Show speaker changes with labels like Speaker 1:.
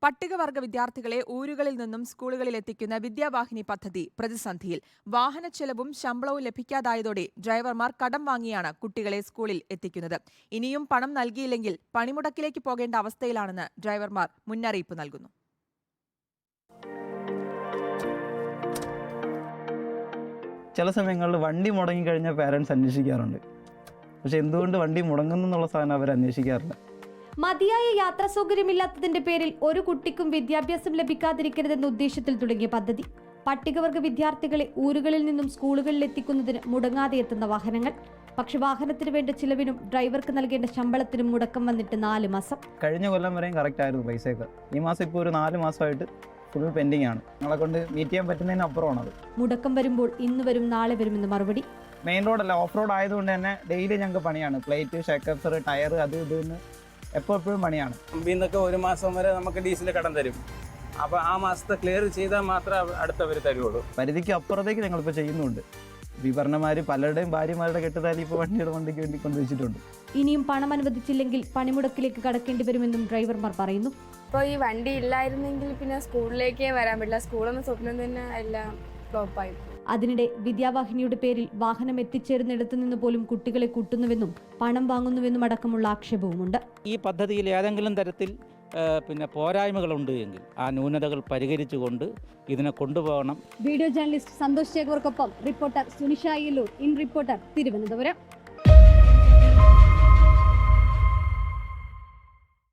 Speaker 1: പട്ടികവർഗ വിദ്യാർത്ഥികളെ ഊരുകളിൽ നിന്നും സ്കൂളുകളിൽ എത്തിക്കുന്ന വിദ്യാവാഹിനി പദ്ധതി പ്രതിസന്ധിയിൽ. വാഹനച്ചെലവും ശമ്പളവും ലഭിക്കാതായതോടെ ഡ്രൈവർമാർ കടം വാങ്ങിയാണ് കുട്ടികളെ സ്കൂളിൽ എത്തിക്കുന്നത്. ഇനിയും പണം നൽകിയില്ലെങ്കിൽ പണിമുടക്കിലേക്ക് പോകേണ്ട അവസ്ഥയിലാണെന്ന് ഡ്രൈവർമാർ മുന്നറിയിപ്പ് നൽകുന്നു.
Speaker 2: ചില സമയങ്ങളിൽ വണ്ടി മുടങ്ങിക്കഴിഞ്ഞാൽ പാരൻസ് അന്വേഷിക്കാറുണ്ട്. പക്ഷെ എന്തുകൊണ്ട് വണ്ടി മുടങ്ങുന്നു എന്നുള്ള സാധനം അവർ അന്വേഷിക്കാറില്ല.
Speaker 3: മതിയായ യാത്രാ സൗകര്യമില്ലാത്തതിന്റെ പേരിൽ ഒരു കുട്ടിക്കും വിദ്യാഭ്യാസം ലഭിക്കാതിരിക്കരുതെന്ന ഉദ്ദേശത്തിൽ തുടങ്ങിയ പദ്ധതി. പട്ടികവർഗ വിദ്യാർത്ഥികളെ ഊരുകളിൽ നിന്നും സ്കൂളുകളിൽ എത്തിക്കുന്നതിന് മുടങ്ങാതെ എത്തുന്ന വാഹനങ്ങൾ. പക്ഷെ വാഹനത്തിന് വേണ്ട ചിലവിനും ഡ്രൈവർക്ക് നൽകേണ്ട ശമ്പളത്തിനും മുടക്കം വന്നിട്ട് 4 മാസം.
Speaker 2: കഴിഞ്ഞ കൊല്ലം വരെയും കറക്റ്റ് ആയിരുന്നു പൈസയൊക്കെ. ഈ മാസം ഇപ്പോൾ ഒരു 4 മാസമായിട്ട് ഫുൾ പെൻഡിങ് ആണ്. ഞങ്ങളെ കൊണ്ട് മീറ്റ് ചെയ്യാൻ പറ്റുന്നതിന് അപ്പുറമാണത്.
Speaker 3: മുടക്കം വരുമ്പോൾ ഇന്ന് വരും നാളെ വരുമെന്ന് മറുപടി.
Speaker 2: മെയിൻ റോഡല്ല, ഓഫ് റോഡ് ആയതുകൊണ്ട് തന്നെ ഡെയിലി ഞങ്ങൾക്ക് പണിയാണ്. പ്ലേറ്റ്, ഷെക്കപ്സർ, ടയർ, അത് ഇതെന്ന് എപ്പോഴും പണിയാണ്.
Speaker 4: ഇന്നൊക്കെ 1 മാസം വരെ നമുക്ക് ഡീസൽ കടം തരും. അപ്പോൾ ആ മാസത്തെ ക്ലിയർ ചെയ്താൽ മാത്രമേ അടുത്തവർ തരുള്ളൂ.
Speaker 2: പരിധിക്ക് അപ്പുറത്തേക്ക് ഞങ്ങളിപ്പോൾ ചെയ്യുന്നുണ്ട്. വിവരണമാർ പലരുടെയും ഭാര്യമാരുടെ കെട്ടുതാലി ഇപ്പോൾ വണ്ടിയുടെ വണ്ടിക്ക് വേണ്ടി കൊണ്ടുവച്ചിട്ടുണ്ട്.
Speaker 3: ഇനിയും പണം അനുവദിച്ചില്ലെങ്കിൽ പണിമുടക്കിലേക്ക് കടക്കേണ്ടി വരുമെന്നും ഡ്രൈവർമാർ പറയുന്നു.
Speaker 5: ഇപ്പോൾ ഈ വണ്ടി ഇല്ലായിരുന്നെങ്കിൽ പിന്നെ സ്കൂളിലേക്കേ വരാൻ പറ്റില്ല. സ്കൂളെന്ന സ്വപ്നം തന്നെ എല്ലാം ഫ്ലോപ്പായി.
Speaker 3: അതിനിടെ വിദ്യാവാഹിനിയുടെ പേരിൽ വാഹനം എത്തിച്ചേരുന്നിടത്തു നിന്ന് പോലും കുട്ടികളെ കൂട്ടുന്നുവെന്നും പണം വാങ്ങുന്നുവെന്നും അടക്കമുള്ള ആക്ഷേപവുമുണ്ട്.
Speaker 6: ഈ പദ്ധതിയിൽ ഏതെങ്കിലും തരത്തിൽ പോരായ്മകളുണ്ട് എങ്കിൽ ആ ന്യൂനതകൾ പരിഹരിച്ചുകൊണ്ട് ഇതിനെ കൊണ്ടുപോകണം.
Speaker 3: വീഡിയോ ജേർണലിസ്റ്റ് സന്തോഷ് ചേകവർക്കൊപ്പം reporter Sunisha Ayyalloor, in reporter, Thiruvananthapuram.